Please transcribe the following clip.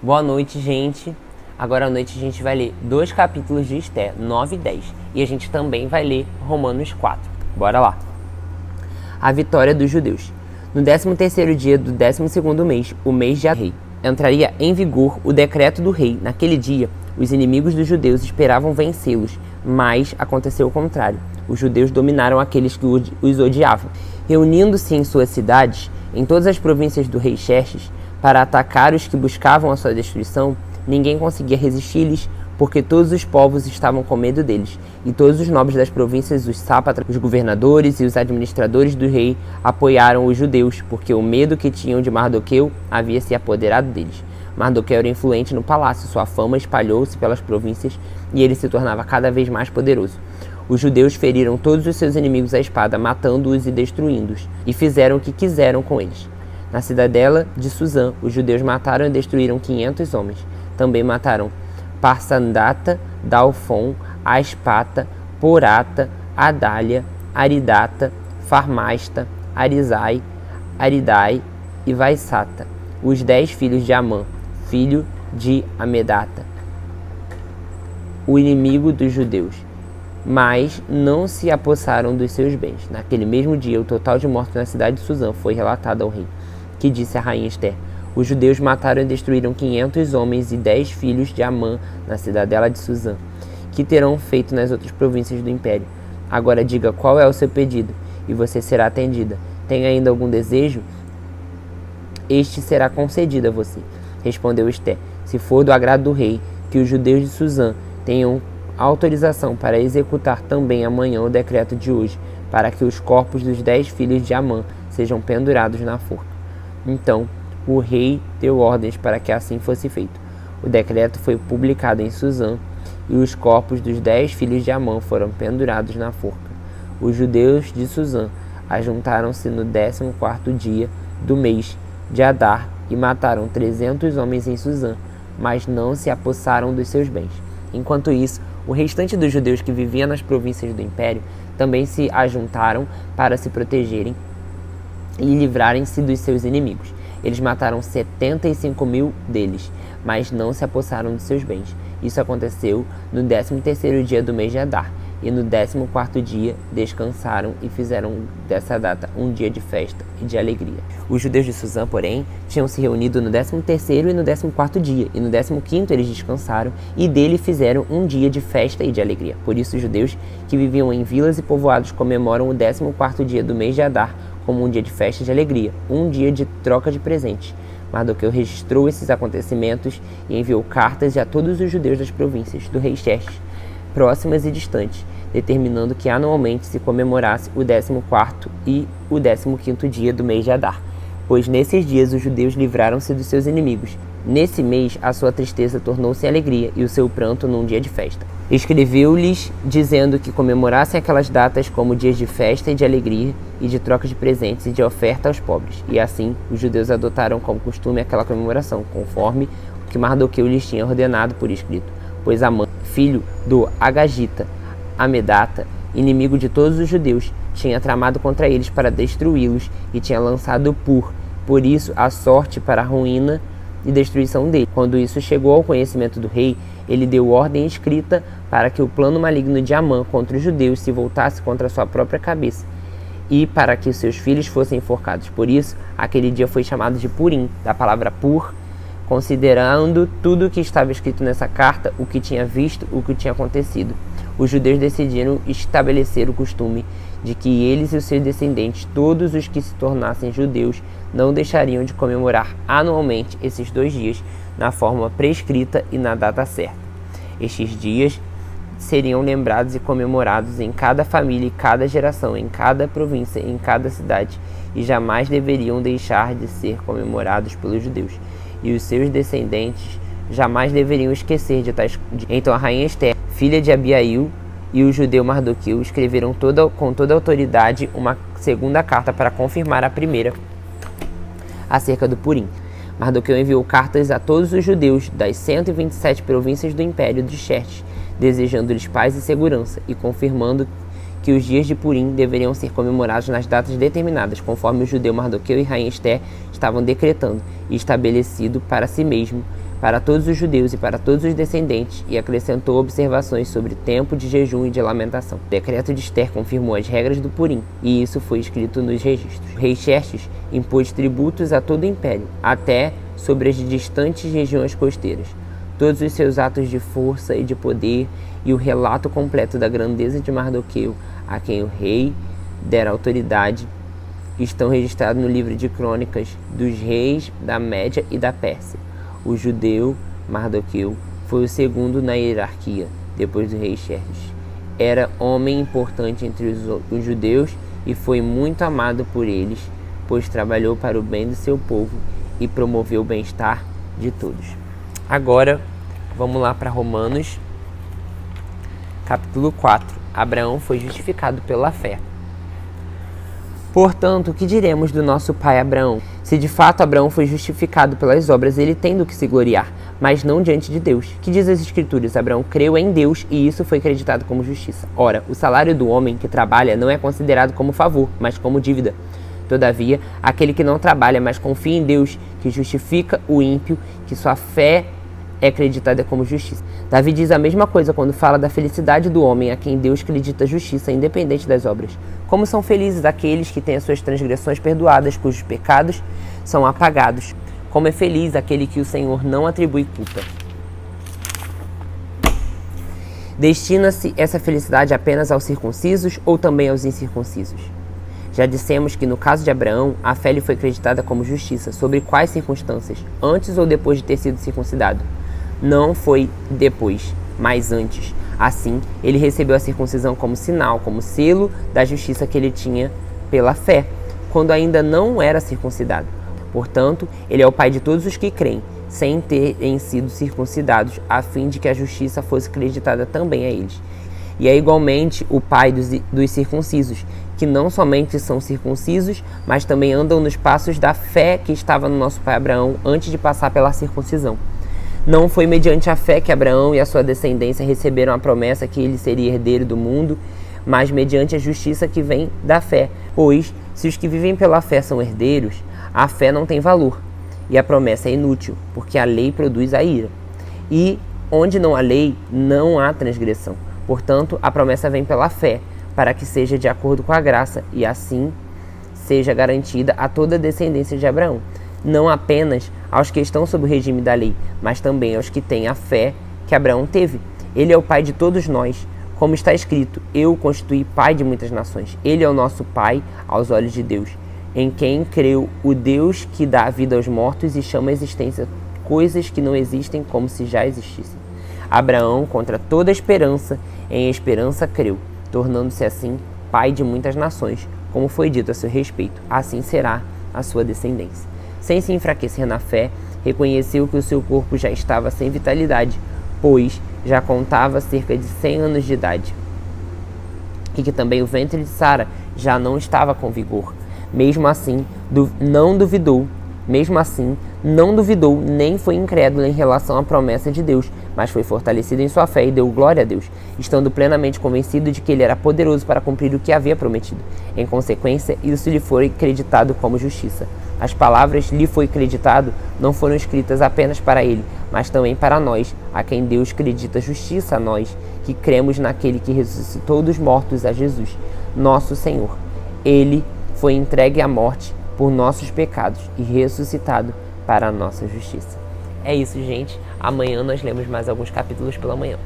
Boa noite, gente. Agora à noite a gente vai ler 2 capítulos de Esther, 9 e 10. E a gente também vai ler Romanos 4. Bora lá. A vitória dos judeus. No 13º dia do 12º mês, o mês de rei, entraria em vigor o decreto do rei. Naquele dia, os inimigos dos judeus esperavam vencê-los, mas aconteceu o contrário. Os judeus dominaram aqueles que os odiavam, reunindo-se em suas cidades, em todas as províncias do rei Xerxes, para atacar os que buscavam a sua destruição. Ninguém conseguia resistir-lhes, porque todos os povos estavam com medo deles, e todos os nobres das províncias, os sátrapas, os governadores e os administradores do rei apoiaram os judeus, porque o medo que tinham de Mardoqueu havia se apoderado deles. Mardoqueu era influente no palácio, sua fama espalhou-se pelas províncias e ele se tornava cada vez mais poderoso. Os judeus feriram todos os seus inimigos à espada, matando-os e destruindo-os, e fizeram o que quiseram com eles. Na cidadela de Suzã, os judeus mataram e destruíram 500 homens. Também mataram Parsandata, Dalfon, Aspata, Porata, Adália, Aridata, Farmasta, Arizai, Aridai e Vaissata, os 10 filhos de Amã, filho de Amedata, o inimigo dos judeus. Mas não se apossaram dos seus bens. Naquele mesmo dia, o total de mortos na cidade de Suzã foi relatado ao rei, que disse à rainha Esther: os judeus mataram e destruíram 500 homens e 10 filhos de Amã na cidadela de Suzã, que terão feito nas outras províncias do império. Agora diga qual é o seu pedido, e você será atendida. Tem ainda algum desejo? Este será concedido a você. Respondeu Esther: se for do agrado do rei, que os judeus de Suzã tenham autorização para executar também amanhã o decreto de hoje, para que os corpos dos 10 filhos de Amã sejam pendurados na forca. Então o rei deu ordens para que assim fosse feito. O decreto foi publicado em Suzã, e os corpos dos 10 filhos de Amã foram pendurados na forca. Os judeus de Suzã ajuntaram-se no 14º dia do mês de Adar e mataram 300 homens em Suzã, mas não se apossaram dos seus bens. Enquanto isso, o restante dos judeus que viviam nas províncias do império também se ajuntaram para se protegerem e livrarem-se dos seus inimigos. Eles mataram 75.000 deles, mas não se apossaram de seus bens. Isso aconteceu no 13º dia do mês de Adar, e no 14º dia descansaram e fizeram dessa data um dia de festa e de alegria. Os judeus de Suzã, porém, tinham se reunido no 13º e no 14º dia, e no 15º eles descansaram, e dele fizeram um dia de festa e de alegria. Por isso os judeus que viviam em vilas e povoados comemoram o 14º dia do mês de Adar como um dia de festa e de alegria, um dia de troca de presentes. Mardoqueu registrou esses acontecimentos e enviou cartas a todos os judeus das províncias do rei Xerxes, próximas e distantes, determinando que anualmente se comemorasse o 14º e o 15º dia do mês de Adar, pois nesses dias os judeus livraram-se dos seus inimigos. Nesse mês a sua tristeza tornou-se alegria e o seu pranto num dia de festa. Escreveu-lhes dizendo que comemorassem aquelas datas como dias de festa e de alegria e de troca de presentes e de oferta aos pobres. E assim os judeus adotaram como costume aquela comemoração, conforme o que Mardoqueu lhes tinha ordenado por escrito. Pois Amã, filho do Agagita, Amedata, inimigo de todos os judeus, tinha tramado contra eles para destruí-los e tinha lançado por isso a sorte para a ruína e destruição dele. Quando isso chegou ao conhecimento do rei, ele deu ordem escrita para que o plano maligno de Amã contra os judeus se voltasse contra sua própria cabeça e para que seus filhos fossem enforcados. Por isso, aquele dia foi chamado de Purim, da palavra pur, considerando tudo o que estava escrito nessa carta, o que tinha visto, o que tinha acontecido. Os judeus decidiram estabelecer o costume de que eles e os seus descendentes, todos os que se tornassem judeus, não deixariam de comemorar anualmente esses 2 dias na forma prescrita e na data certa. Estes dias seriam lembrados e comemorados em cada família e cada geração, em cada província, em cada cidade, e jamais deveriam deixar de ser comemorados pelos judeus. E os seus descendentes jamais deveriam esquecer de tais. Então a rainha Esther, filha de Abiail, e o judeu Mardoqueu escreveram com toda a autoridade uma segunda carta para confirmar a primeira acerca do Purim. Mardoqueu enviou cartas a todos os judeus das 127 províncias do império de Xerxes, desejando-lhes paz e segurança, e confirmando que os dias de Purim deveriam ser comemorados nas datas determinadas, conforme o judeu Mardoqueu e rainha Esther estavam decretando, e estabelecido para si mesmo para todos os judeus e para todos os descendentes, e acrescentou observações sobre tempo de jejum e de lamentação. O decreto de Ester confirmou as regras do Purim, e isso foi escrito nos registros. O rei Xerxes impôs tributos a todo o império, até sobre as distantes regiões costeiras. Todos os seus atos de força e de poder e o relato completo da grandeza de Mardoqueu, a quem o rei dera autoridade, estão registrados no livro de crônicas dos reis da Média e da Pérsia. O judeu Mardoqueu foi o segundo na hierarquia, depois do rei Xerxes. Era homem importante entre os judeus e foi muito amado por eles, pois trabalhou para o bem do seu povo e promoveu o bem-estar de todos. Agora, vamos lá para Romanos, capítulo 4. Abraão foi justificado pela fé. Portanto, o que diremos do nosso pai Abraão? Se de fato Abraão foi justificado pelas obras, ele tem do que se gloriar, mas não diante de Deus. Que diz as Escrituras? Abraão creu em Deus e isso foi acreditado como justiça. Ora, o salário do homem que trabalha não é considerado como favor, mas como dívida. Todavia, aquele que não trabalha, mas confia em Deus, que justifica o ímpio, que sua fé é acreditada como justiça. Davi diz a mesma coisa quando fala da felicidade do homem a quem Deus acredita justiça, independente das obras. Como são felizes aqueles que têm as suas transgressões perdoadas, cujos pecados são apagados. Como é feliz aquele que o Senhor não atribui culpa. Destina-se essa felicidade apenas aos circuncisos ou também aos incircuncisos? Já dissemos que no caso de Abraão, a fé lhe foi acreditada como justiça. Sobre quais circunstâncias? Antes ou depois de ter sido circuncidado? Não foi depois, mas antes. Assim, ele recebeu a circuncisão como sinal, como selo da justiça que ele tinha pela fé, quando ainda não era circuncidado. Portanto, ele é o pai de todos os que creem, sem terem sido circuncidados, a fim de que a justiça fosse acreditada também a eles. E é igualmente o pai dos circuncisos, que não somente são circuncisos, mas também andam nos passos da fé que estava no nosso pai Abraão antes de passar pela circuncisão. Não foi mediante a fé que Abraão e a sua descendência receberam a promessa que ele seria herdeiro do mundo, mas mediante a justiça que vem da fé. Pois, se os que vivem pela fé são herdeiros, a fé não tem valor, e a promessa é inútil, porque a lei produz a ira. E, onde não há lei, não há transgressão. Portanto, a promessa vem pela fé, para que seja de acordo com a graça, e assim seja garantida a toda a descendência de Abraão. Não apenas aos que estão sob o regime da lei, mas também aos que têm a fé que Abraão teve. Ele é o pai de todos nós, como está escrito: eu o constituí pai de muitas nações. Ele é o nosso pai aos olhos de Deus, em quem creu o Deus que dá vida aos mortos e chama à existência coisas que não existem como se já existissem. Abraão, contra toda esperança, em esperança creu, tornando-se assim pai de muitas nações, como foi dito a seu respeito. Assim será a sua descendência. Sem se enfraquecer na fé, reconheceu que o seu corpo já estava sem vitalidade, pois já contava cerca de 100 anos de idade, e que também o ventre de Sara já não estava com vigor. Mesmo assim, não duvidou, nem foi incrédulo em relação à promessa de Deus, mas foi fortalecido em sua fé e deu glória a Deus, estando plenamente convencido de que ele era poderoso para cumprir o que havia prometido. Em consequência, isso lhe foi acreditado como justiça. As palavras "lhe foi acreditado" não foram escritas apenas para ele, mas também para nós, a quem Deus acredita justiça, a nós, que cremos naquele que ressuscitou dos mortos, a Jesus, nosso Senhor. Ele foi entregue à morte por nossos pecados e ressuscitado para a nossa justiça. É isso, gente. Amanhã nós lemos mais alguns capítulos pela manhã.